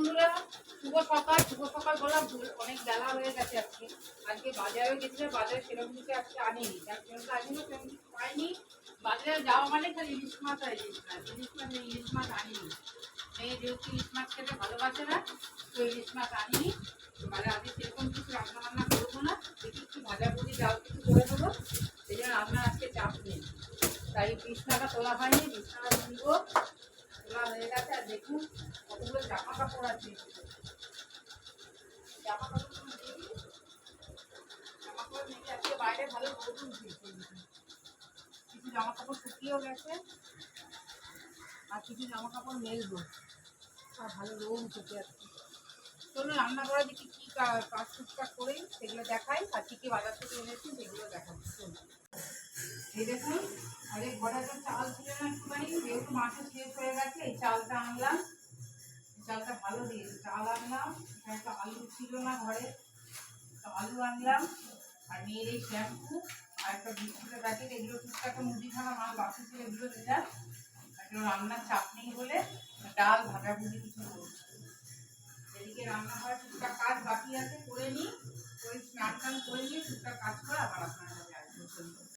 বন্ধুরা, শুভ সকাল বললাম, অনেক বেলা হয়ে গেছে। আজকে বাজারেও গেছিলাম, বাজারে সেরকম কিছু আজকে আনিনি, সেরকম কিছু পাইনি। বাজারে যাওয়া মানে খালি ইলিশ মাছ আর ইলিশ মাছ আনিনি। মেয়ে যেহেতু ইলিশ মাছ খেতে ভালোবাসে না, তো ইলিশ মাছ আনিনি। মানে আজকে সেরকম কিছু রান্না বান্না করবো না, দেখি একটু ভাজাভুজি ডাল কিছু করে দেবো। সেই জন্য রান্নার আজকে চাপ নেই। তাই বিছনাটা তোলা হয়নি, বিছনাটা তুলবো। তোলা হয়ে গেছে। আর দেখুন কতগুলো জামা কাপড় আছে। জামা কাপড় মেলে আজকে বাইরে ভালো রোদ উঠেছে। কিছু জামা কাপড় শুকিয়েও গেছে, আর কিছু জামা কাপড় মেলবো। আর ভালো রোদ উঠেছে আজকে। চলুন রান্না করা দেখি কি কাজ টুকটাক করেই সেগুলো দেখাই, আর কি কি বাজার থেকে এনেছি সেগুলো দেখাচ্ছি। চলুন, এই দেখুন, আরে ঘরে তো চাল ছিল না একটুখানি, যেহেতু মাসে শেষ হয়ে গেছে, এই চালটা আনলাম। চালটা ভালো দিয়েছে, চাল আনলাম। একটা আলু ছিল না ঘরে, আলু আনলাম। আর মেয়ের এই শ্যাম্পু, আর একটা বিস্কুটের প্যাকেট, এগুলো টুকটাক মুদিখানা মাল বাকি ছিল, এগুলো দিলাম। একটা রান্নার চাপ নেই বলে ডাল ভাজাভুজি কিছু করছি। এদিকে রান্না হয়, টুকটাক কাজ বাকি আছে, করে নিই। করে স্নান টান করে নিয়ে টুকটাক কাজ করে আবার আপনার কাছে আসবো।